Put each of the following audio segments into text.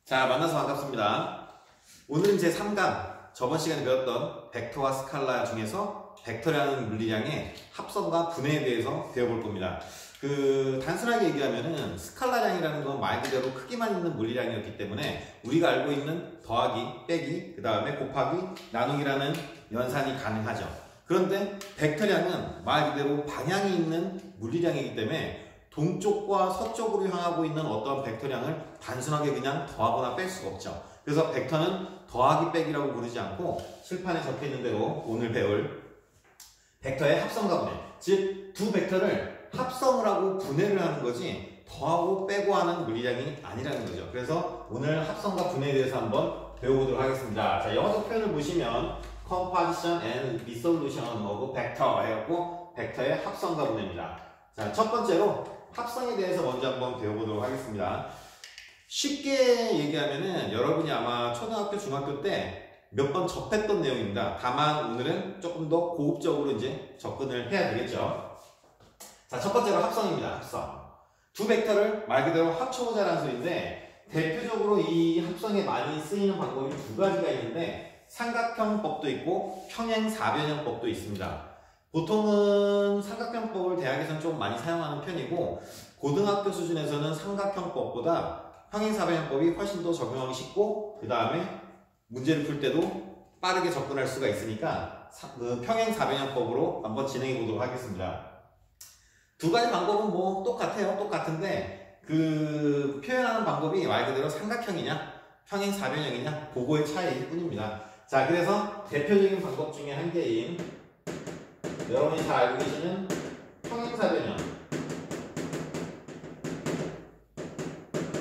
자, 만나서 반갑습니다. 오늘은 제 3강, 저번 시간에 배웠던 벡터와 스칼라 중에서 벡터라는 물리량의 합성과 분해에 대해서 배워볼 겁니다. 단순하게 얘기하면은 스칼라량이라는 건 말 그대로 크기만 있는 물리량이었기 때문에 우리가 알고 있는 더하기, 빼기, 그 다음에 곱하기, 나누기라는 연산이 가능하죠. 그런데 벡터량은 말 그대로 방향이 있는 물리량이기 때문에 동쪽과 서쪽으로 향하고 있는 어떤 벡터량을 단순하게 그냥 더하거나 뺄 수가 없죠. 그래서 벡터는 더하기 빼기라고 부르지 않고 칠판에 적혀있는 대로 오늘 배울 벡터의 합성과 분해, 즉 두 벡터를 합성을 하고 분해를 하는 거지 더하고 빼고 하는 물리량이 아니라는 거죠. 그래서 오늘 합성과 분해에 대해서 한번 배워보도록 하겠습니다. 자, 영어적 표현을 보시면 Composition and Dissolution of Vector 해갖고 벡터의 합성과 분해입니다. 자, 첫 번째로 합성에 대해서 먼저 한번 배워보도록 하겠습니다. 쉽게 얘기하면은 여러분이 아마 초등학교, 중학교 때 몇 번 접했던 내용입니다. 다만 오늘은 조금 더 고급적으로 이제 접근을 해야 되겠죠. 자, 첫 번째로 합성입니다. 합성. 두 벡터를 말 그대로 합쳐보자라는 소리인데 대표적으로 이 합성에 많이 쓰이는 방법이 두 가지가 있는데 삼각형법도 있고 평행사변형법도 있습니다. 보통은 삼각형법을 대학에서는 좀 많이 사용하는 편이고 고등학교 수준에서는 삼각형법보다 평행사변형법이 훨씬 더 적용하기 쉽고 그 다음에 문제를 풀 때도 빠르게 접근할 수가 있으니까 평행사변형법으로 한번 진행해 보도록 하겠습니다. 두 가지 방법은 뭐 똑같아요. 똑같은데 표현하는 방법이 말 그대로 삼각형이냐 평행사변형이냐 그거의 차이일 뿐입니다. 자, 그래서 대표적인 방법 중에 한 개인 여러분이 잘 알고 계시는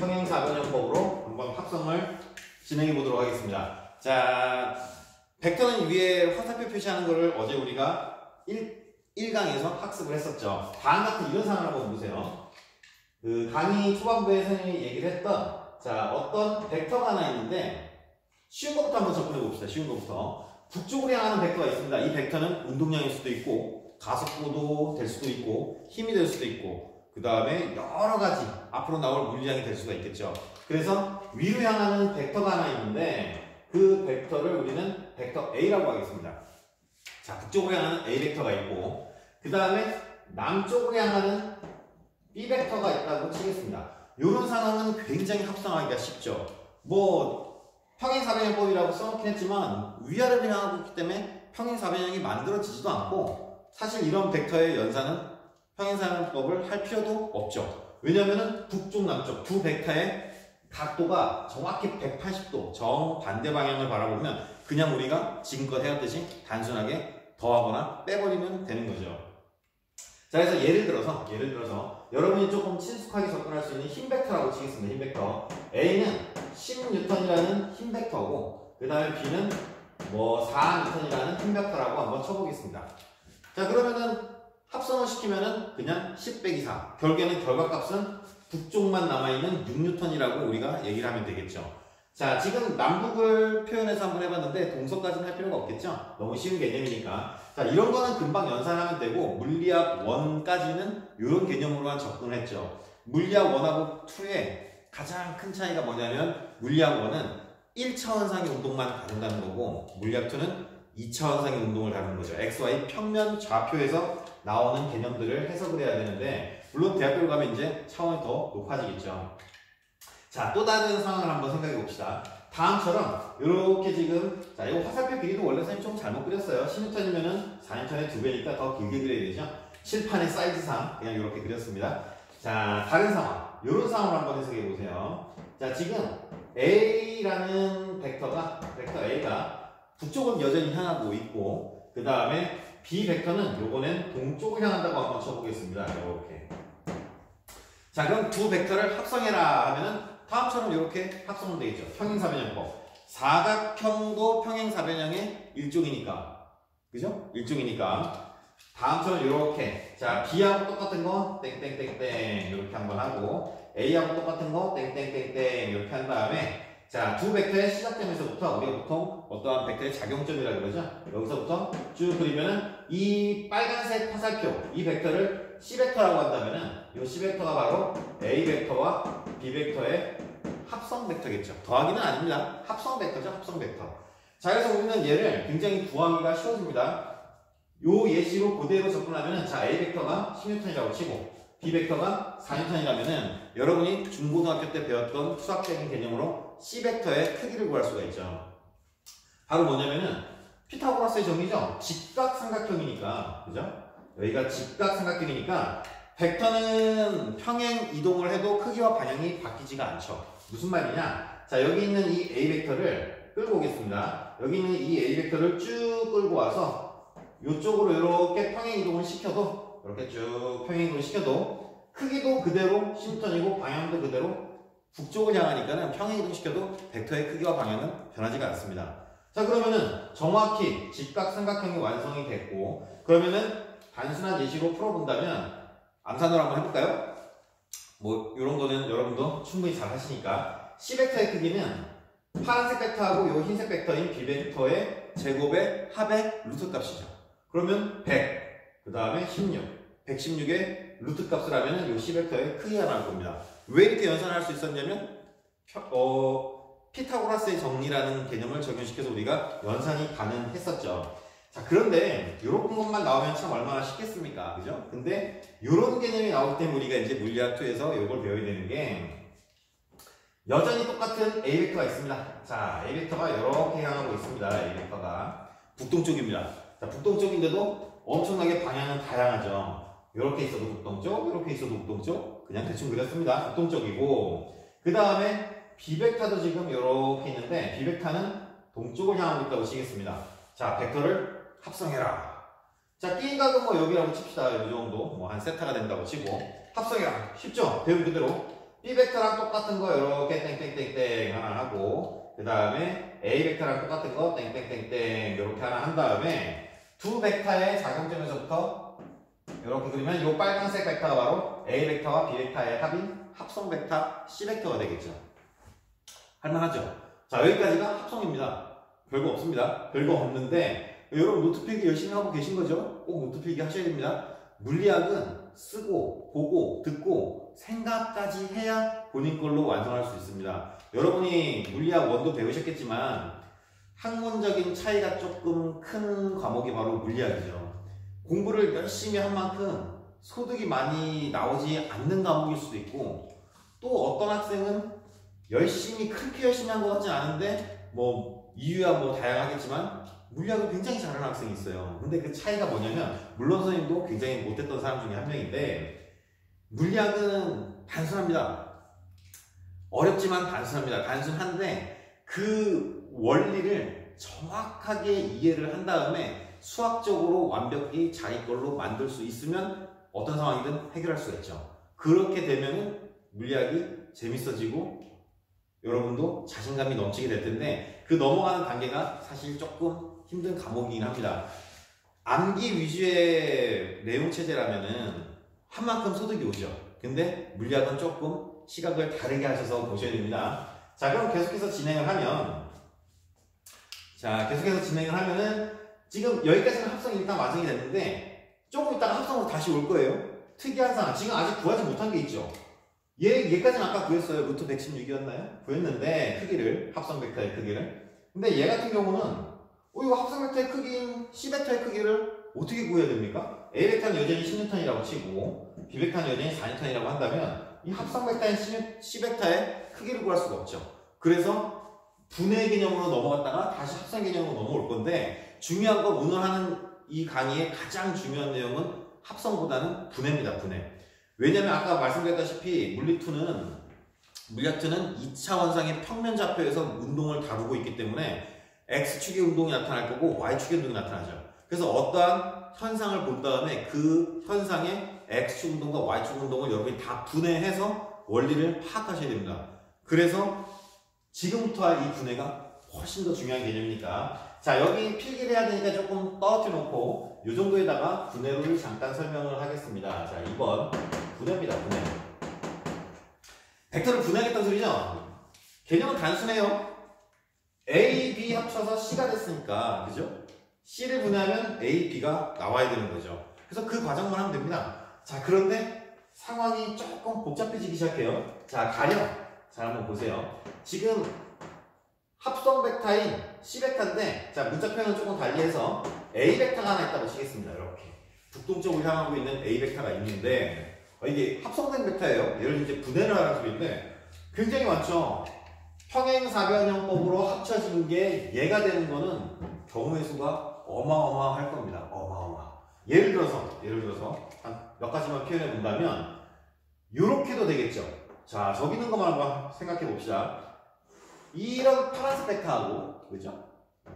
평행사변형법으로 한번 합성을 진행해 보도록 하겠습니다. 자, 벡터는 위에 화살표 표시하는 것을 어제 우리가 1강에서 학습을 했었죠. 다음 같은 이런 상황을 한번 보세요. 강의 초반부에 선생님이 얘기를 했던 자, 어떤 벡터가 하나 있는데 쉬운 것부터 한번 접근해 봅시다. 쉬운 것부터. 북쪽으로 향하는 벡터가 있습니다. 이 벡터는 운동량일 수도 있고 가속도도 될 수도 있고 힘이 될 수도 있고 그 다음에 여러 가지 앞으로 나올 물리량이 될 수가 있겠죠. 그래서 위로 향하는 벡터가 하나 있는데 그 벡터를 우리는 벡터 A라고 하겠습니다. 자, 북쪽으로 향하는 A 벡터가 있고 그 다음에 남쪽으로 향하는 B 벡터가 있다고 치겠습니다. 이런 상황은 굉장히 합성하기가 쉽죠. 평행사변형법이라고 써놓긴 했지만 위아래로 향하고 있기 때문에 평행사변형이 만들어지지도 않고 사실 이런 벡터의 연산은 평행사변형법을 할 필요도 없죠. 왜냐하면 북쪽, 남쪽 두 벡터의 각도가 정확히 180도 정반대 방향을 바라보면 그냥 우리가 지금껏 해왔듯이 단순하게 더하거나 빼버리면 되는 거죠. 자, 그래서 예를 들어서 여러분이 조금 친숙하게 접근할 수 있는 힘 벡터라고 치겠습니다. 힘 벡터 A는 10N이라는 힘 벡터고 그 다음에 B는 4N이라는 힘 벡터라고 한번 쳐보겠습니다. 자, 그러면은 합성을 시키면은 그냥 10 빼기 4 결국에는 결과값은 북쪽만 남아있는 6N이라고 우리가 얘기를 하면 되겠죠. 자, 지금 남북을 표현해서 한번 해봤는데 동서까지는 할 필요가 없겠죠. 너무 쉬운 개념이니까. 자, 이런 거는 금방 연산하면 되고 물리학 1까지는 이런 개념으로만 접근을 했죠. 물리학 1하고 2의 가장 큰 차이가 뭐냐면 물리학 1은 1차원상의 운동만 다룬다는 거고 물리학 2는 2차원상의 운동을 다루는 거죠. XY 평면 좌표에서 나오는 개념들을 해석을 해야 되는데 물론 대학교를 가면 이제 차원이 더 높아지겠죠. 자, 또 다른 상황을 한번 생각해 봅시다. 다음처럼 이렇게 지금 자, 이거 화살표 길이도 원래 선생님 좀 잘못 그렸어요. 10N이면은 4N의 2배니까 더 길게 그려야 되죠. 칠판의 사이즈상 그냥 이렇게 그렸습니다. 자, 다른 상황. 이런 상황을 한번 해석해 보세요. 자, 지금 A라는 벡터 A가 북쪽은 여전히 향하고 있고 그 다음에 B 벡터는 요번엔 동쪽을 향한다고 한번 쳐보겠습니다. 이렇게. 자, 그럼 두 벡터를 합성해라 하면은 다음처럼 이렇게 합성은 되겠죠. 평행사변형법. 사각형도 평행사변형의 일종이니까. 그죠? 일종이니까. 다음처럼 이렇게. 자, B하고 똑같은 거 땡땡땡땡 이렇게 한번 하고 A하고 똑같은 거 땡땡땡땡 이렇게 한 다음에 자, 두 벡터의 시작점에서부터 우리가 보통 어떠한 벡터의 작용점이라고 그러죠? 여기서부터 쭉 그리면은 이 빨간색 화살표, 이 벡터를 C벡터라고 한다면은 이 C벡터가 바로 A 벡터와 B 벡터의 합성 벡터겠죠. 더하기는 아닙니다. 합성 벡터죠. 합성 벡터. 자, 그래서 우리는 얘를 굉장히 구하기가 쉬워집니다. 요 예시로 그대로 접근하면은, 자, A 벡터가 10N이라고 치고 B 벡터가 4N이라면은 여러분이 중고등학교 때 배웠던 수학적인 개념으로 C 벡터의 크기를 구할 수가 있죠. 바로 뭐냐면은 피타고라스의 정의죠. 직각삼각형이니까, 그죠? 여기가 직각삼각형이니까 벡터는 평행 이동을 해도 크기와 방향이 바뀌지가 않죠. 무슨 말이냐? 자, 여기 있는 이 A 벡터를 끌고 오겠습니다. 여기 있는 이 A 벡터를 쭉 끌고 와서 이쪽으로 이렇게 평행 이동을 시켜도, 이렇게 쭉 평행 이동을 시켜도 크기도 그대로 10N이고 방향도 그대로 북쪽을 향하니까는 평행 이동 시켜도 벡터의 크기와 방향은 변하지가 않습니다. 자, 그러면은 정확히 직각삼각형이 완성이 됐고, 그러면은 단순한 예시로 풀어본다면 암산으로 한번 해볼까요? 뭐 이런 거는 여러분도 충분히 잘 하시니까, C 벡터의 크기는 파란색 벡터하고 요 흰색 벡터인 B 벡터의 제곱의 합의 루트 값이죠. 그러면 100, 그 다음에 16, 116의 루트 값을 하면 요 C 벡터의 크기가 나올 겁니다. 왜 이렇게 연산할 수 있었냐면 피타고라스의 정리라는 개념을 적용시켜서 우리가 연산이 가능했었죠. 자, 그런데 이런 것만 나오면 참 얼마나 쉽겠습니까? 그죠? 근데 이런 개념이 나올 때 우리가 이제 물리학2에서 이걸 배워야 되는 게, 여전히 똑같은 A 벡터가 있습니다. 자, A 벡터가 이렇게 향하고 있습니다. A 벡터가 북동쪽입니다. 자, 북동쪽인데도 엄청나게 방향은 다양하죠. 이렇게 있어도 북동쪽, 이렇게 있어도 북동쪽, 그냥 대충 그렸습니다. 북동쪽이고, 그 다음에 B 벡터도 지금 이렇게 있는데 B 벡터는 동쪽을 향하고 있다고 치겠습니다. 자, 벡터를 합성해라. 자, 끼인각은 뭐 여기라고 칩시다. 이 정도 뭐 한 세타가 된다고 치고 합성해라. 쉽죠? 배운 그대로 B 벡터랑 똑같은 거 이렇게 땡땡땡땡 하나 하고, 그 다음에 A 벡터랑 똑같은 거 땡땡땡땡 이렇게 하나 한 다음에 두 벡터의 작용점에서부터 이렇게 그리면 이 빨간색 벡터가 바로 A 벡터와 B 벡터의 합인 합성 벡터 C 벡터가 되겠죠. 할만하죠? 자, 여기까지가 합성입니다. 별거 없습니다. 별거 없는데 여러분 노트 필기 열심히 하고 계신 거죠? 꼭 노트 필기 하셔야 됩니다. 물리학은 쓰고 보고 듣고 생각까지 해야 본인 걸로 완성할 수 있습니다. 여러분이 물리학 1도 배우셨겠지만 학문적인 차이가 조금 큰 과목이 바로 물리학이죠. 공부를 열심히 한 만큼 소득이 많이 나오지 않는 과목일 수도 있고, 또 어떤 학생은 열심히 그렇게 열심히 한 것 같진 않은데 뭐 이유야 뭐 다양하겠지만 물리학을 굉장히 잘하는 학생이 있어요. 근데 그 차이가 뭐냐면, 물론 선생님도 굉장히 못했던 사람 중에 한 명인데, 물리학은 단순합니다. 어렵지만 단순합니다. 단순한데 그 원리를 정확하게 이해를 한 다음에 수학적으로 완벽히 자기 걸로 만들 수 있으면 어떤 상황이든 해결할 수가 있죠. 그렇게 되면은 물리학이 재밌어지고 여러분도 자신감이 넘치게 될 텐데, 그 넘어가는 단계가 사실 조금 힘든 과목이긴 합니다. 암기 위주의 내용 체제라면은 한 만큼 소득이 오죠. 근데 물리학은 조금 시각을 다르게 하셔서 보셔야 됩니다. 자, 그럼 계속해서 진행을 하면, 은 지금 여기까지는 합성이 일단 완성이 됐는데 조금 있다가 합성으로 다시 올 거예요. 특이한 상황, 지금 아직 구하지 못한 게 있죠. 얘까지는 아까 구했어요. 루트 116이었나요? 구했는데 크기를, 합성 벡터의 크기를. 근데 얘 같은 경우는 이거 합성 벡터의 크기인 C 벡터의 크기를 어떻게 구해야 됩니까? A 벡터는 여전히 16N이라고 치고 B 벡터는 여전히 4N이라고 한다면 이 합성 벡터인 C 벡터의 크기를 구할 수가 없죠. 그래서 분해 개념으로 넘어갔다가 다시 합성 개념으로 넘어올 건데, 중요한 건 오늘 하는 이 강의의 가장 중요한 내용은 합성보다는 분해입니다. 분해. 왜냐면 아까 말씀드렸다시피 물리학2는 2차 원상의 평면 좌표에서 운동을 다루고 있기 때문에 X축의 운동이 나타날 거고 Y축의 운동이 나타나죠. 그래서 어떠한 현상을 본 다음에 그 현상의 X축 운동과 Y축 운동을 여러분이 다 분해해서 원리를 파악하셔야 됩니다. 그래서 지금부터 할 이 분해가 훨씬 더 중요한 개념이니까, 자, 여기 필기를 해야 되니까 조금 떨어뜨려 놓고 이 정도에다가 분해를 잠깐 설명을 하겠습니다. 자, 2번 분해입니다. 분해. 벡터를 분해하겠다는 소리죠? 개념은 단순해요. A, B 합쳐서 C가 됐으니까, 그죠? C를 분해하면 A, B가 나와야 되는 거죠. 그래서 그 과정만 하면 됩니다. 자, 그런데 상황이 조금 복잡해지기 시작해요. 자, 가령 자, 한번 보세요. 지금 합성 벡터인 C 벡터인데, 자, 문자 표현은 조금 달리해서 A 벡터가 하나 있다고 치겠습니다. 이렇게. 북동쪽을 향하고 있는 A 벡터가 있는데, 이게 합성된 벡터예요. 얘를 이제 분해를 하라는 소리인데, 굉장히 많죠? 평행사변형법으로 합쳐진 게 얘가 되는 거는 경우의 수가 어마어마할 겁니다. 어마어마. 예를 들어서 한 몇 가지만 표현해 본다면, 요렇게도 되겠죠. 자, 저기 있는 것만 한번 생각해 봅시다. 이런 파란색 벡터하고, 그죠?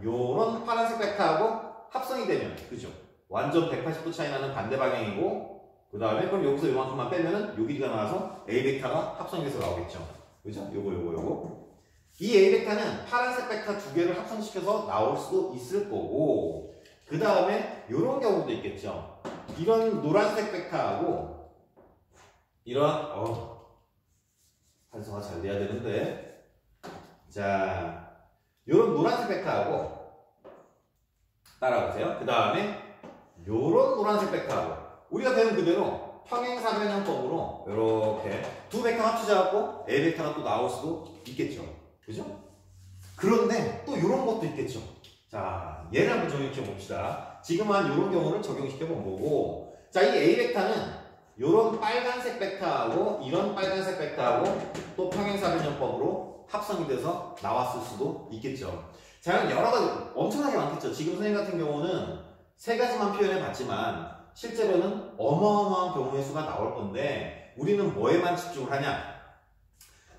요런 파란색 벡터하고 합성이 되면, 그죠? 완전 180도 차이 나는 반대 방향이고, 그 다음에 그럼 여기서 요만큼만 빼면은 요 길이가 나와서 A 벡터가 합성이 돼서 나오겠죠. 그죠? 요거. 이 A 벡터는 파란색 벡터 두 개를 합성시켜서 나올 수도 있을 거고, 그 다음에 요런 경우도 있겠죠. 이런 노란색 벡터하고, 이런, 한성화 잘 돼야 되는데, 자, 요런 노란색 벡터하고, 따라오세요. 그 다음에, 요런 노란색 벡터하고, 우리가 배운 그대로 평행사변형법으로 이렇게 두 벡터 합쳐져갖고 A 벡터가 또 나올 수도 있겠죠. 그죠? 그런데 또 이런 것도 있겠죠. 자, 얘를 한번 적용시켜 봅시다. 지금 한 이런 경우를 적용시켜 본 거고, 자, 이 A 벡터는 이런 빨간색 벡터하고 이런 빨간색 벡터하고 또 평행사변형법으로 합성이 돼서 나왔을 수도 있겠죠. 자, 여러 가지 엄청나게 많겠죠. 지금 선생님 같은 경우는 세 가지만 표현해 봤지만 실제로는 어마어마한 경우의 수가 나올 건데, 우리는 뭐에만 집중을 하냐?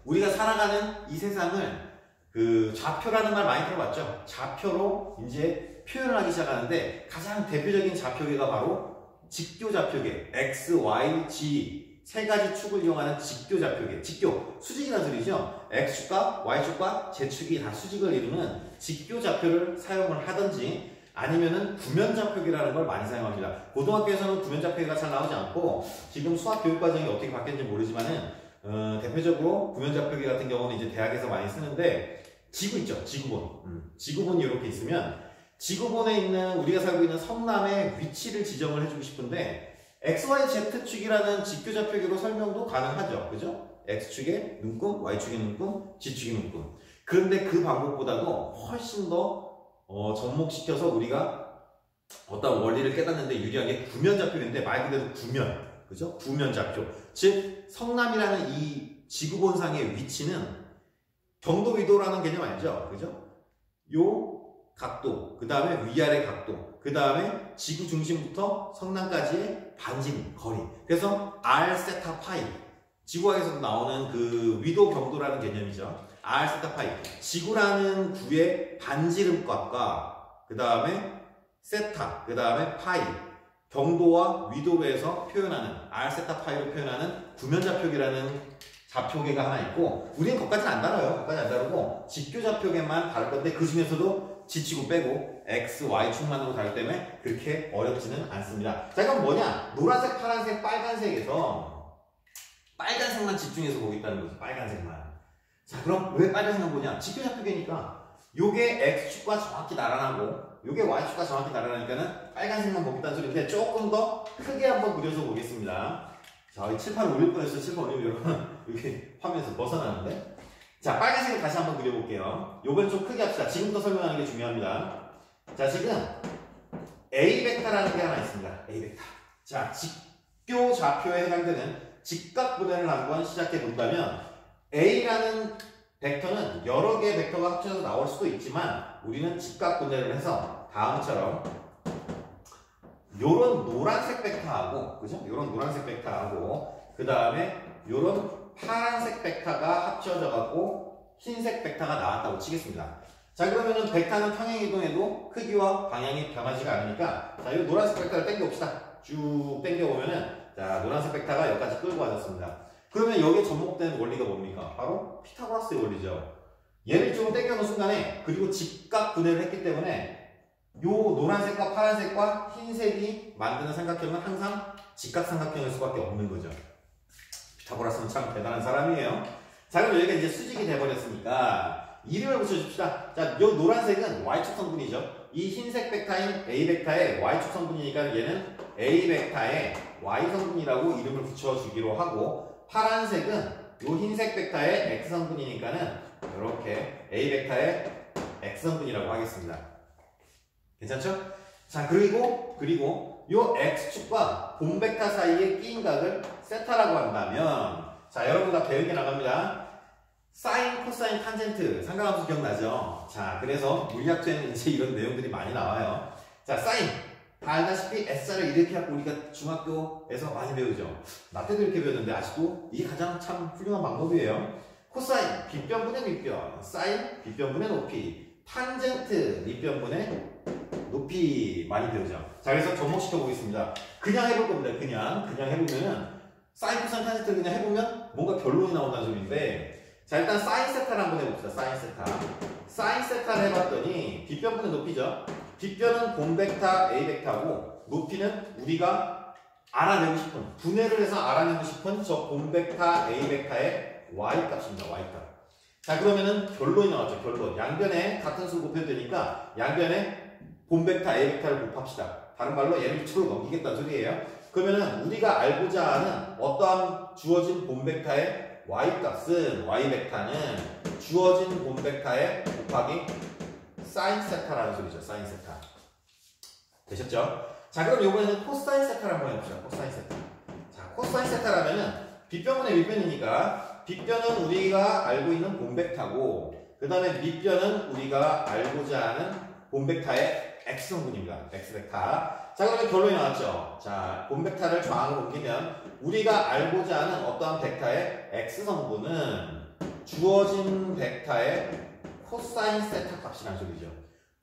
우리가 살아가는 이 세상을 그 좌표라는 말 많이 들어봤죠? 좌표로 이제 표현을 하기 시작하는데, 가장 대표적인 좌표계가 바로 직교 좌표계, X, Y, Z 세 가지 축을 이용하는 직교 좌표계. 직교, 수직이라는 소리죠. X축과 Y축과 Z축이 다 수직을 이루는 직교 좌표를 사용을 하든지, 아니면은 구면좌표계라는 걸 많이 사용합니다. 고등학교에서는 구면좌표계가 잘 나오지 않고, 지금 수학 교육 과정이 어떻게 바뀌었는지 모르지만은 대표적으로 구면좌표계 같은 경우는 이제 대학에서 많이 쓰는데, 지구 있죠, 지구본. 지구본이 이렇게 있으면 지구본에 있는 우리가 살고 있는 섬남의 위치를 지정을 해주고 싶은데, XYZ축이라는 직교좌표계로 설명도 가능하죠, 그죠? X축의 눈금, Y축의 눈금, Z축의 눈금. 그런데 그 방법보다도 훨씬 더 접목시켜서 우리가 어떤 원리를 깨닫는데 유리한 게 구면좌표인데, 말 그대로 구면, 그죠? 구면좌표. 즉, 성남이라는 이 지구본상의 위치는 경도위도라는 개념 알죠? 그죠? 요 각도, 그 다음에 위아래 각도, 그 다음에 지구 중심부터 성남까지의 반진, 거리. 그래서 R 세타 파이. 지구학에서도 나오는 그 위도 경도라는 개념이죠. R 세타 파이. 지구라는 구의 반지름값과 그 다음에 세타, 그 다음에 파이. 경도와 위도로 해서 표현하는 R 세타 파이로 표현하는 구면좌표계라는 좌표계가 하나 있고, 우리는 그것까지는 안 다뤄요. 그것까지 안 다루고 직교 좌표계만 다룰 건데, 그 중에서도 G축은 빼고 X, Y축만으로 다루기 때문에 그렇게 어렵지는 않습니다. 자, 그럼 뭐냐? 노란색, 파란색, 빨간색에서 빨간색만 집중해서 보겠다는 거죠. 빨간색만. 자, 그럼 왜 빨간색만 보냐? 직교 좌표계니까 요게 X축과 정확히 나란하고 요게 Y축과 정확히 나란하니까는 빨간색만 보겠다는 소리인데, 조금 더 크게 한번 그려서 보겠습니다. 자, 칠판 올릴 뻔했어요. 칠판 올리면 여러분 이렇게 화면에서 벗어나는데. 자, 빨간색을 다시 한번 그려볼게요. 요번 좀 크게 합시다. 지금부터 설명하는 게 중요합니다. 자, 지금 A 벡터라는 게 하나 있습니다. A 벡터. 자, 직교 좌표에 해당되는 직각 분해를 한번 시작해 본다면, A라는 벡터는 여러 개의 벡터가 합쳐서 나올 수도 있지만, 우리는 직각 분해를 해서 다음처럼 요런 노란색 벡터하고, 그죠? 요런 노란색 벡터하고, 그 다음에 요런 파란색 벡터가 합쳐져 갖고 흰색 벡터가 나왔다고 치겠습니다. 자, 그러면은 벡터는 평행이동해도 크기와 방향이 변하지가 않으니까, 자, 이 노란색 벡터를 당겨봅시다. 쭉 당겨보면은, 자, 노란색 bek타가 여기까지 끌고 와졌습니다. 그러면 여기에 접목된 원리가 뭡니까? 바로 피타고라스의 원리죠. 얘를 좀 당겨놓은 순간에, 그리고 직각 분해를 했기 때문에 요 노란색과 파란색과 흰색이 만드는 삼각형은 항상 직각삼각형일 수밖에 없는 거죠. 피타고라스는 참 대단한 사람이에요. 자, 그럼 여기가 이제 수직이 돼버렸으니까 이름을 붙여줍시다. 자, 요 노란색은 Y축 성분이죠. 이 흰색 벡터인 A 벡터의 Y축 성분이니까 얘는 A 벡터의 Y 성분이라고 이름을 붙여주기로 하고, 파란색은 요 흰색 벡터의 x성분이니까는 이렇게 a 벡터의 x성분이라고 하겠습니다. 괜찮죠? 자, 그리고 요 x축과 본 벡터 사이의 끼인 각을 세타라고 한다면, 자, 여러분 다 배운 게 나갑니다. 사인, 코사인, 탄젠트 삼각함수 기억나죠? 자, 그래서 물리학에는 이제 이런 내용들이 많이 나와요. 자, 사인 다 알다시피 S자를 이렇게 하고 우리가 중학교에서 많이 배우죠. 나 때도 이렇게 배웠는데 아직도 이게 가장 참 훌륭한 방법이에요. 코사인 빗변분의 밑변, 사인 빗변분의 높이, 탄젠트 밑변분의 높이 많이 배우죠. 자, 그래서 접목시켜 보겠습니다. 그냥 해볼 겁니다. 그냥 해보면은 사인, 코사인, 탄젠트 그냥 해보면 뭔가 결론이 나온다는 소리인데, 자, 일단 사인 세타를 한번 해봅시다. 사인 세타. 사인 세타를 해봤더니 빗변분의 높이죠. 빗변은 본 벡터 A 벡터고, 높이는 우리가 알아내고 싶은, 분해를 해서 알아내고 싶은 저 본 벡터 A 벡터의 Y 값입니다. Y 값. 자, 그러면은 결론이 나왔죠. 결론. 양변에 같은 수를 곱해도 되니까 양변에 본 벡터 A 벡터를 곱합시다. 다른 말로 얘를 밑으로 넘기겠다는 소리예요. 그러면은 우리가 알고자 하는 어떠한 주어진 본 벡터의 Y 값은, Y 벡터는 주어진 본 벡터의 곱하기 사인 세타라는 소리죠. 사인 세타. 되셨죠? 자, 그럼 이번에는 코사인 세타를 한번 해봅시다. 코사인 세타. 자, 코사인 세타라면은 빗변분의 밑변이니까 빗변은 우리가 알고 있는 본 벡터고, 그 다음에 밑변은 우리가 알고자 하는 본 벡터의 x성분입니다. x 벡터. 자, 그러면 결론이 나왔죠. 자, 본 벡터를 좌항으로 옮기면 우리가 알고자 하는 어떠한 벡터의 x성분은 주어진 벡터의 코사인 세타 값이라는 소리죠.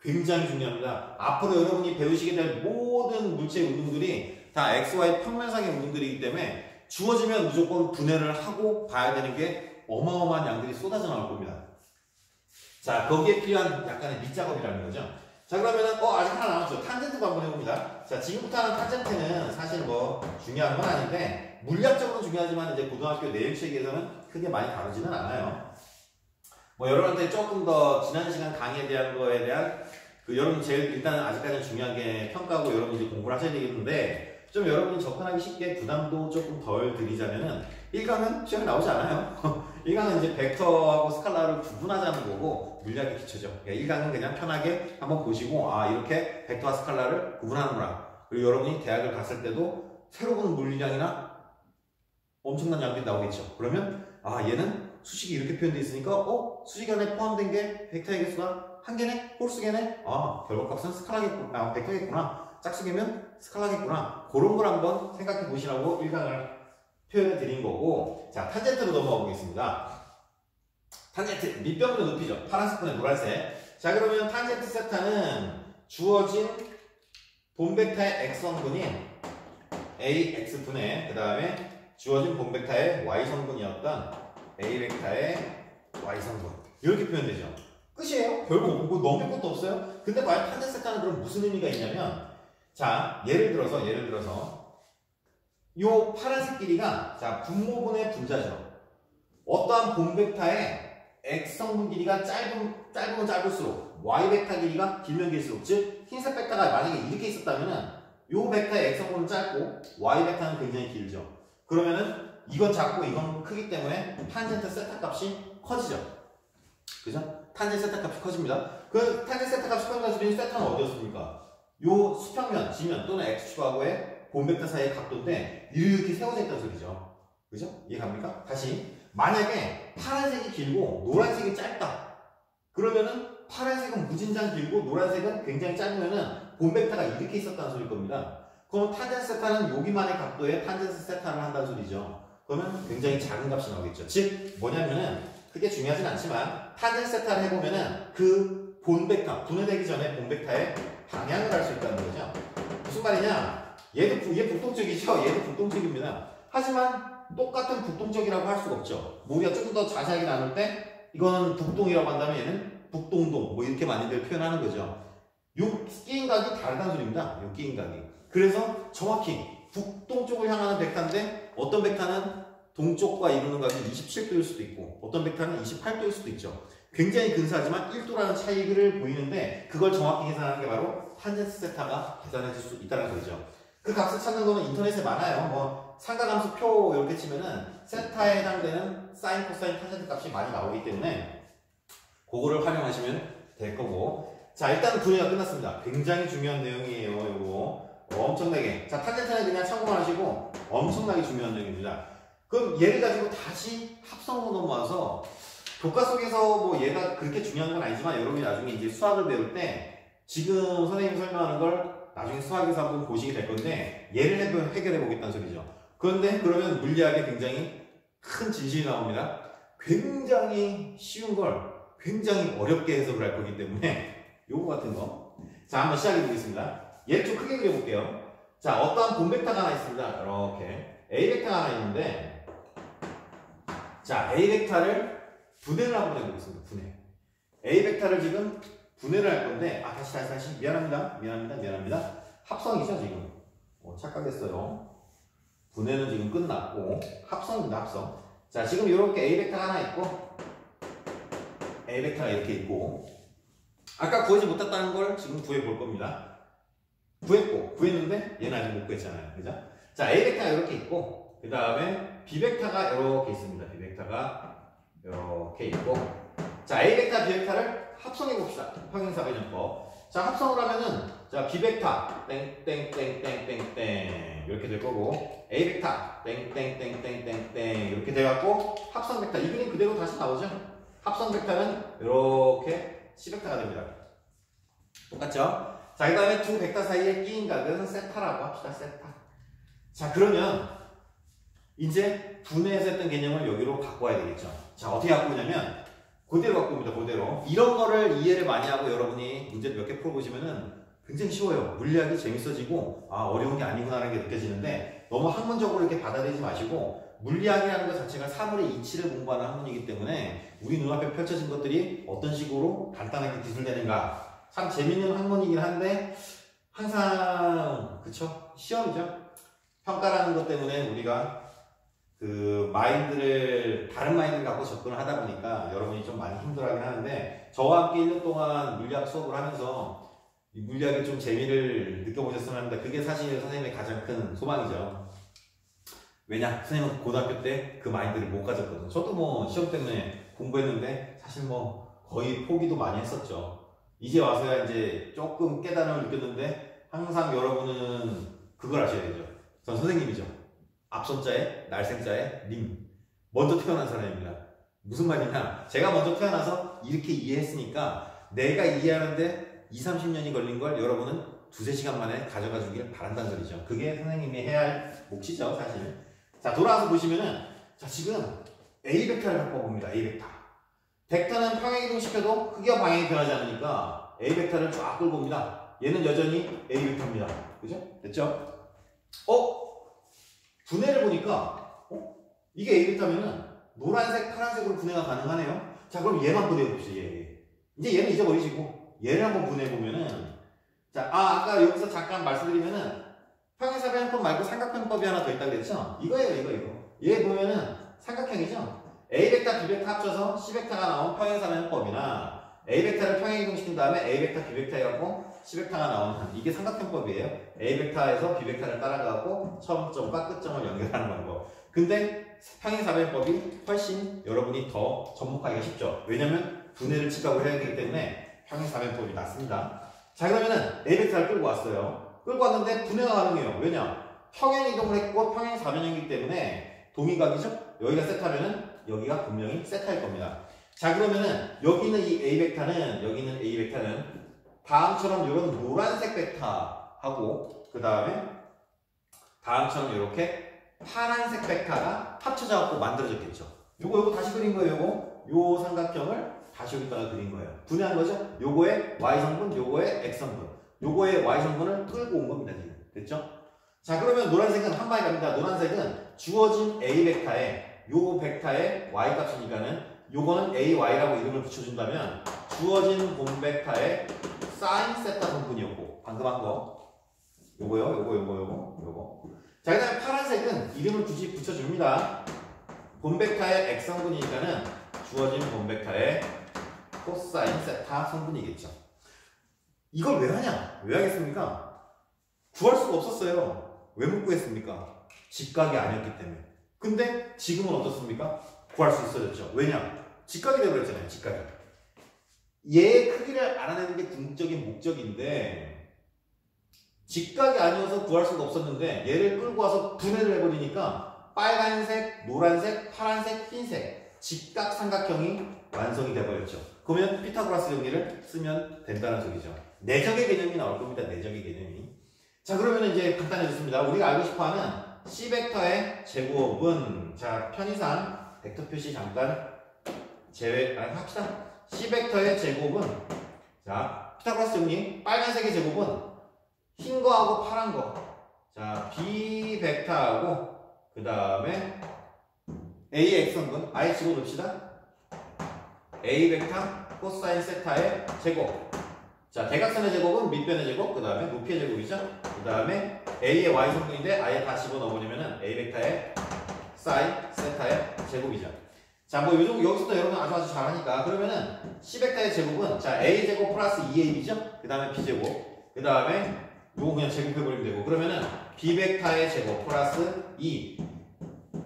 굉장히 중요합니다. 앞으로 여러분이 배우시게 될 모든 물체 운동들이 다 xy 평면상의 운동들이기 때문에 주어지면 무조건 분해를 하고 봐야 되는 게 어마어마한 양들이 쏟아져 나올 겁니다. 자, 거기에 필요한 약간의 밑작업이라는 거죠. 자, 그러면은 아직 하나 남았죠. 탄젠트도 한번 해봅니다. 자, 지금부터 하는 탄젠트는 사실 뭐 중요한 건 아닌데 물리학적으로 중요하지만 이제 고등학교 내용책에서는 크게 많이 다루지는 않아요. 뭐 여러분한테 조금 더 지난 시간 강의에 대한 거에 대한 여러분 제일 일단 아직까지는 중요한 게 평가고 여러분 이제 공부를 하셔야 되겠는데, 좀 여러분이 접근하기 쉽게 부담도 조금 덜 드리자면은 1강은 시험에 나오지 않아요. 1강은 이제 벡터하고 스칼라를 구분하자는 거고 물리학의 기초죠. 그러니까 1강은 그냥 편하게 한번 보시고, 아, 이렇게 벡터와 스칼라를 구분하는구나. 그리고 여러분이 대학을 갔을 때도 새로운 물리량이나 엄청난 양들이 나오겠죠. 그러면 아, 얘는 수식이 이렇게 표현되어 있으니까 수식 안에 포함된 게 벡터의 개수가 한 개네? 홀수 개네? 아, 결과값은 스칼라겠구나. 벡터겠구나. 짝수개면 스칼라겠구나. 그런 걸 한번 생각해 보시라고 1강을 표현해 드린 거고, 자, 탄젠트로 넘어가 보겠습니다. 탄젠트, 밑변분의 높이죠. 파란색분의 노란색. 자, 그러면 탄젠트 세타는 주어진 본 벡터의 x성분인 ax분의, 그 다음에 주어진 본 벡터의 y성분이었던 a 벡터의 y성분. 이렇게 표현되죠. 끝이에요. 결국 뭐 넘길 것도 없어요. 근데 과연 탄젠트 세타는 그럼 무슨 의미가 있냐면, 자, 예를 들어서 요 파란색 길이가, 자, 분모분의 분자죠. 어떠한 본 벡터의 x성분 길이가 짧으면 짧을수록 y 벡터 길이가 길면 길수록, 즉 흰색 벡터가 만약에 이렇게 있었다면은 요 벡터의 x성분은 짧고 y 벡터는 굉장히 길죠. 그러면은 이건 작고 이건 크기 때문에 탄젠트 세타 값이 커지죠. 그죠? 탄젠트 세타 값이 커집니다. 그 탄젠트 세타 값이 커진다는 소리는 세타는 어디였습니까? 요 수평면, 지면 또는 x축하고의 본 벡터 사이의 각도인데 이렇게 세워져 있다는 소리죠. 그죠? 이해갑니까? 다시, 만약에 파란색이 길고 노란색이 짧다. 그러면은 파란색은 무진장 길고 노란색은 굉장히 짧으면은 본 벡터가 이렇게 있었다는 소리일 겁니다. 그럼 탄젠트 세타는 여기만의 각도에 탄젠트 세타를 한다는 소리죠. 그러면 굉장히 작은 값이 나오겠죠. 즉 뭐냐면은 크게 중요하진 않지만 탄젠트 세타를 해보면은 그 본 벡터, 분해되기 전에 본 벡터의 방향을 알 수 있다는 거죠. 무슨 말이냐? 얘 북동적이죠. 얘도 북동적입니다. 하지만 똑같은 북동적이라고 할 수가 없죠. 뭐 우리가 조금 더 자세하게 나눌 때 이거는 북동이라고 한다면 얘는 북동동, 뭐 이렇게 많이들 표현하는 거죠. 요 끼인각이 다르다는 소리입니다. 요 끼인각이. 그래서 정확히 북동쪽을 향하는 벡터인데 어떤 벡터는 동쪽과 이루는 각이 27도일 수도 있고 어떤 벡터는 28도일 수도 있죠. 굉장히 근사하지만 1도라는 차이를 보이는데 그걸 정확히 계산하는 게 바로 탄젠트 세타가 계산해질 수 있다는 소리죠. 그 값을 찾는 거는 인터넷에 많아요. 뭐 상가함수 표 이렇게 치면은 세타에 해당되는 사인, 코사인, 탄젠트 값이 많이 나오기 때문에 그거를 활용하시면 될 거고. 자, 일단 분해가 끝났습니다. 굉장히 중요한 내용이에요. 이거 엄청나게. 자, 탄젠트는 그냥 참고만 하시고 엄청나게 중요한 내용입니다. 그럼 얘를 가지고 다시 합성으로 넘어와서 교과 속에서 뭐 얘가 그렇게 중요한 건 아니지만 여러분이 나중에 이제 수학을 배울 때 지금 선생님이 설명하는 걸 나중에 수학에서 한번 보시게 될 건데 얘를 해결해 보겠다는 소리죠. 그런데 그러면 물리학에 굉장히 큰 진실이 나옵니다. 굉장히 쉬운 걸 굉장히 어렵게 해석을 할 거기 때문에 요거 같은 거. 자, 한번 시작해 보겠습니다. 얘를 좀 크게 그려볼게요. 자, 어떠한 본벡터가 하나 있습니다. 이렇게 A 벡터가 하나 있는데, 자, A 벡터를 분해를 한번 해보겠습니다. 분해. A 벡터를 지금 분해를 할 건데, 다시. 미안합니다. 합성이죠, 지금. 착각했어요. 분해는 지금 끝났고, 합성입니다, 합성. 자, 지금 이렇게 A 벡터가 하나 있고, A 벡터가 이렇게 있고, 아까 구하지 못했다는 걸 지금 구해볼 겁니다. 구했는데, 얘는 아직 못 구했잖아요. 그죠? 자, A 벡터가 이렇게 있고, 그 다음에 B 벡터가 이렇게 있습니다. B 벡터가 이렇게 있고, 자, A 벡터, B 벡터를 합성해 봅시다. 평행사변형법. 자, 합성을 하면은, 자, B 벡터 땡땡땡땡땡땡 이렇게 될 거고, A 벡터 땡땡땡땡땡땡 이렇게 돼갖고 합성 벡터 이 그림 그대로 다시 나오죠. 합성 벡터는 이렇게 C 벡터가 됩니다. 똑같죠? 자, 그 다음에 두 벡터 사이에 끼인 각은 세타라고 합시다. 세타. 자, 그러면 이제 분해해서 했던 개념을 여기로 갖고 와야 되겠죠. 자, 어떻게 갖고 오냐면 그대로 갖고 옵니다. 그대로. 이런 거를 이해를 많이 하고 여러분이 문제를 몇 개 풀어보시면은 굉장히 쉬워요. 물리학이 재밌어지고 어려운 게 아니구나라는 게 느껴지는데 너무 학문적으로 이렇게 받아들이지 마시고 물리학이라는 것 자체가 사물의 이치를 공부하는 학문이기 때문에 우리 눈앞에 펼쳐진 것들이 어떤 식으로 간단하게 기술되는가 참 재밌는 학문이긴 한데 항상 그쵸? 시험이죠. 평가라는 것 때문에 우리가 그 마인드를 다른 마인드를 갖고 접근을 하다 보니까 여러분이 좀 많이 힘들어하긴 하는데 저와 함께 1년 동안 물리학 수업을 하면서 이 물리학의 좀 재미를 느껴보셨으면 합니다. 그게 사실 선생님의 가장 큰 소망이죠. 왜냐? 선생님은 고등학교 때 그 마인드를 못 가졌거든요. 저도 뭐 시험 때문에 공부했는데 사실 뭐 거의 포기도 많이 했었죠. 이제 와서야 이제 조금 깨달음을 느꼈는데 항상 여러분은 그걸 아셔야 되죠. 전 선생님이죠. 앞선자에 날생자에 님. 먼저 태어난 사람입니다. 무슨 말이냐? 제가 먼저 태어나서 이렇게 이해했으니까 내가 이해하는데 20-30년이 걸린 걸 여러분은 2-3시간 만에 가져가 주길 바란다는 소리죠. 그게 선생님이 해야 할 몫이죠, 사실. 자, 돌아와서 보시면은 자, 지금 A 벡터를 갖고 봅니다. A 벡터. 벡터는 평행이동시켜도 크기와 방향이 변하지 않으니까 A 벡터를 쫙 끌고 옵니다. 얘는 여전히 A 벡터입니다. 그죠? 됐죠? 분해를 보니까 이게 A 벡터면은 노란색, 파란색으로 분해가 가능하네요. 자, 그럼 얘만 분해해 봅시다. 얘. 이제 얘는 잊어버리시고 얘를 한번 분해해 보면은 자, 아까 여기서 잠깐 말씀드리면은 평행사변형법 말고 삼각형법이 하나 더 있다고 그랬죠? 이거예요, 이거. 얘 보면은 삼각형이죠? A 벡터, B 벡터 합쳐서 C 벡터가 나온 평행사변형법이나 A 벡터를 평행이동시킨 다음에 A 벡터, B 벡터 해갖고 C 벡터가 나오는 이게 삼각형법이에요. A 벡터에서 B 벡터를 따라가고 처음점과 끝점을 연결하는 방법. 근데 평행사변형법이 훨씬 여러분이 더 접목하기가 쉽죠. 왜냐면 분해를 직각으로 해야 되기 때문에 평행사변형법이 낫습니다. 자, 그러면은 A 벡터를 끌고 왔어요. 끌고 왔는데 분해가 가능해요. 왜냐? 평행이동을 했고 평행사변형이기 때문에 동의각이죠? 여기가 세타면은 여기가 분명히 세타일 겁니다. 자, 그러면은 여기 있는 이 A 벡터는 여기 있는 A 벡터는 다음처럼 이런 노란색 벡터하고 그 다음에 다음처럼 이렇게 파란색 벡터가 합쳐져 갖고 만들어졌겠죠. 요거 다시 그린 거예요. 요 삼각형을 다시 여기다가 그린 거예요. 분해한 거죠. 요거의 Y성분, 요거의 X성분. 요거의 Y성분을 끌고 온 겁니다. 지금. 됐죠? 자, 그러면 노란색은 한 방에 갑니다. 노란색은 주어진 A 벡터에 요 벡터의 Y 값이니까는 요거는 AY라고 이름을 붙여준다면 주어진 본 벡터의 사인 세타 성분이었고 방금 한 거 요거 자, 그 다음에 파란색은 이름을 굳이 붙여줍니다. 본 벡터의 X 성분이니까는 주어진 본 벡터의 코사인 세타 성분이겠죠. 이걸 왜 하냐? 왜 하겠습니까? 구할 수가 없었어요. 왜 못 구했습니까? 직각이 아니었기 때문에. 근데 지금은 어떻습니까? 구할 수 있어졌죠. 왜냐? 직각이 되어버렸잖아요. 직각이. 얘의 크기를 알아내는 게 궁극적인 목적인데 직각이 아니어서 구할 수가 없었는데 얘를 끌고 와서 분해를 해버리니까 빨간색, 노란색, 파란색, 흰색 직각삼각형이 완성이 되어버렸죠. 그러면 피타고라스 정리를 쓰면 된다는 소리죠. 내적의 개념이 나올 겁니다. 내적의 개념이. 자, 그러면 이제 간단해졌습니다. 우리가 알고 싶어하는 C 벡터의 제곱은 자, 편의상 벡터 표시 잠깐 합시다. C 벡터의 제곱은 자, 피타고라스 정리 빨간색의 제곱은 흰 거하고 파란 거. 자, B 벡터하고 그 다음에 A x선분 아예 집어넣읍시다. A 벡터 코사인 세타의 제곱. 자, 대각선의 제곱은 밑변의 제곱, 그 다음에 높이의 제곱이죠. 그 다음에 A의 Y성분인데 아예 다 집어넣어버리면은 A 벡터의 사인 세타의 제곱이죠. 자, 뭐 여기서도 여러분 아주 잘하니까. 그러면은 C 벡터의 제곱은 자, A 제곱 플러스 2AB죠. 그 다음에 B 제곱. 그 다음에 요거 그냥 제곱해버리면 되고. 그러면은 B 벡터의 제곱 플러스 2.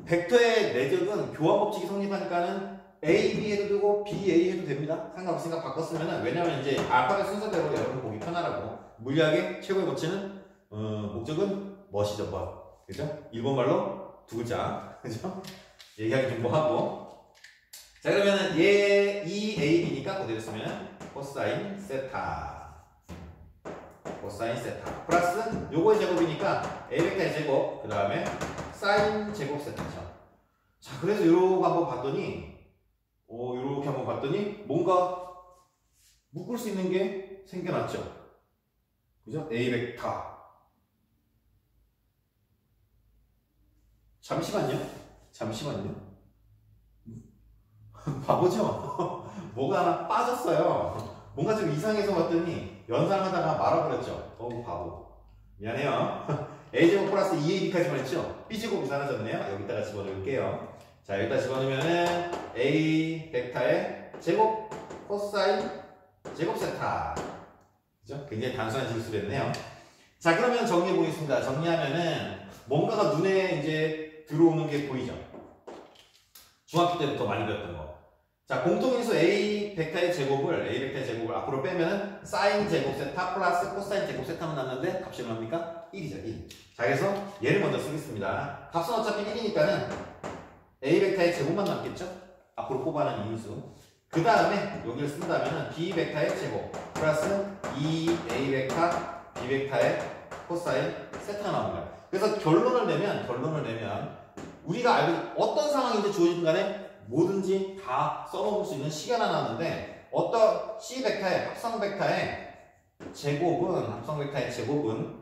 벡터의 내적은 교환 법칙이 성립하니까는 A, B 해도 되고 B, A 해도 됩니다. 상관없으니까 바꿨으면은 왜냐면 이제 알파벳 순서대로 여러분 보기 편하라고. 물리학의 최고의 법칙은 목적은 멋이죠, 멋. 그죠? 일본 말로 두 글자. 그죠? 얘기하기 좀 뭐하고. 자, 그러면은 얘 2AB니까 그대로 쓰면 코사인 세타. 코사인 세타. 플러스 요거의 제곱이니까 A 벡터의 제곱. 그 다음에 사인 제곱 세타죠. 자, 그래서 요거 한번 봤더니 요렇게 한번 봤더니 뭔가 묶을 수 있는 게 생겨났죠. 그죠? A 벡터. 잠시만요. 바보죠? 뭐가 하나 빠졌어요. 뭔가 좀 이상해서 봤더니 연상하다가 말아버렸죠. 바보. 미안해요. A제곱 플러스 2AB까지만 했죠? B제곱 이상해졌네요. 여기다가 집어넣을게요. 자, 여기다 집어넣으면은 A 벡터의 제곱 코사인 제곱 세타. 그죠? 굉장히 단순한 실수였네요. 자, 그러면 정리해 보겠습니다. 정리하면은 뭔가가 눈에 이제 들어오는 게 보이죠? 중학교 때부터 많이 배웠던 거. 자, 공통인수 A 벡터의 제곱을 앞으로 빼면은 사인 제곱 세타 플러스 코사인 제곱 세타만 남는데 값이 얼마입니까? 1이죠, 1. 자, 그래서 얘를 먼저 쓰겠습니다. 값은 어차피 1이니까는 A 벡터의 제곱만 남겠죠? 앞으로 뽑아낸 인수. 그 다음에 여기를 쓴다면은 B 벡터의 제곱 플러스 2A 벡터 B 벡터의 코사인 세타가 나옵니다. 그래서 결론을 내면 우리가 알고 있는 어떤 상황인지 주어지든 간에 뭐든지 다 써먹을 수 있는 시간 하나 나왔는데 어떤 C 벡터의 합성 벡터의 제곱은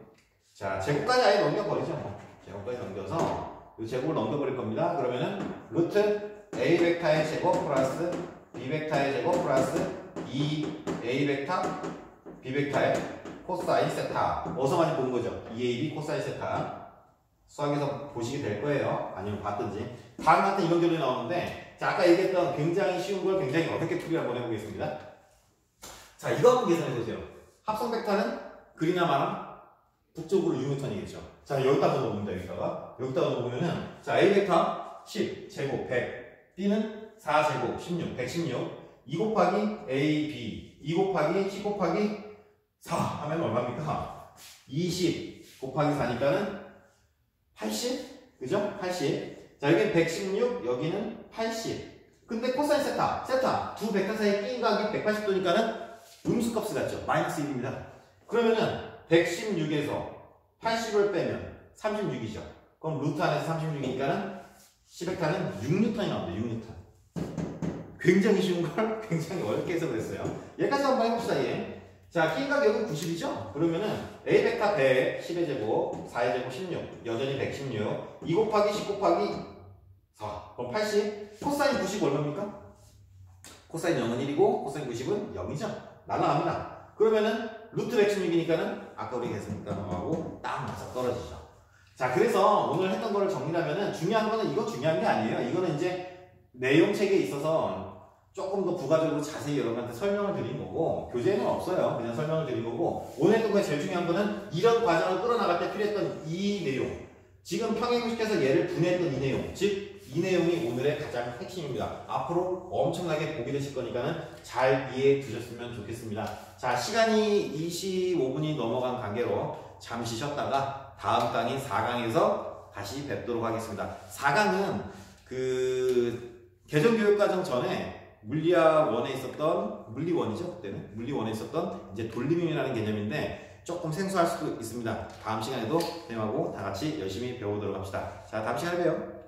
자, 제곱까지 아예 넘겨버리죠. 제곱까지 넘겨서 이 제곱을 넘겨버릴 겁니다. 그러면은 루트 A 벡터의 제곱 플러스 B 벡터의 제곱 플러스 2A 벡터 B 벡터의 코사인 세타. 어디서 많이 보는 거죠? 2AB 코사인 세타. 수학에서 보시게 될 거예요. 아니면 봤든지. 다음 같은 이런 결론이 나오는데 자, 아까 얘기했던 굉장히 쉬운 걸 굉장히 어렵게 풀이를 한번 해보겠습니다. 자, 이거 한번 계산해 보세요. 합성 벡터는 그리나 마나 북쪽으로 6N이겠죠. 자, 여기다 넣어봅니다. 여기다가 넣어보면은 자, A 벡터 10 제곱 100 B는 4제곱 16 116 2 곱하기 AB 2 곱하기 10 곱하기 4 하면 얼마입니까? 20 곱하기 4니까는 80? 그죠? 80. 자, 여기는 116, 여기는 80. 근데 코사인 세타 두 벡터 사이에 끼인 각이 180도니까는 음수값을 갖죠. 마이너스 1입니다. 그러면은 116에서 80을 빼면 36이죠. 그럼 루트 안에서 36이니까는 C 벡터는 6N이 나옵니다. 6N. 굉장히 쉬운 걸 굉장히 어렵게 해서 그랬어요. 얘까지 한번 해봅시다. 얘. 자, 끼인각 여기 90이죠? 그러면은 A 벡터 100, 10의 제곱, 4의 제곱 16, 여전히 116, 2 곱하기 10 곱하기 4, 그럼 80, 코사인 90 얼마입니까? 코사인 0은 1이고 코사인 90은 0이죠? 날라갑니다. 그러면은 루트 116이니까는 아까 우리 계산했던 거하고 딱 맞아 떨어지죠. 자, 그래서 오늘 했던 거를 정리하면은 중요한 거는 이거 중요한 게 아니에요. 이거는 이제 내용 책에 있어서 조금 더 부가적으로 자세히 여러분한테 설명을 드린 거고, 교재에는 없어요. 그냥 설명을 드린 거고, 오늘 또 제일 중요한 거는 이런 과정을 끌어나갈 때 필요했던 이 내용, 지금 평행식해서 얘를 분해했던 이 내용, 즉 이 내용이 오늘의 가장 핵심입니다. 앞으로 엄청나게 보게 되실 거니까는 잘 이해해 두셨으면 좋겠습니다. 자, 시간이 25분이 넘어간 관계로 잠시 쉬었다가 다음 강의 4강에서 다시 뵙도록 하겠습니다. 4강은 개정교육과정 전에 물리학 1에 있었던, 물리 1이죠? 그때는 물리 1에 있었던 이제 돌림이라는 개념인데 조금 생소할 수도 있습니다. 다음 시간에도 선생님하고 다 같이 열심히 배워보도록 합시다. 자, 다음 시간에 봬요.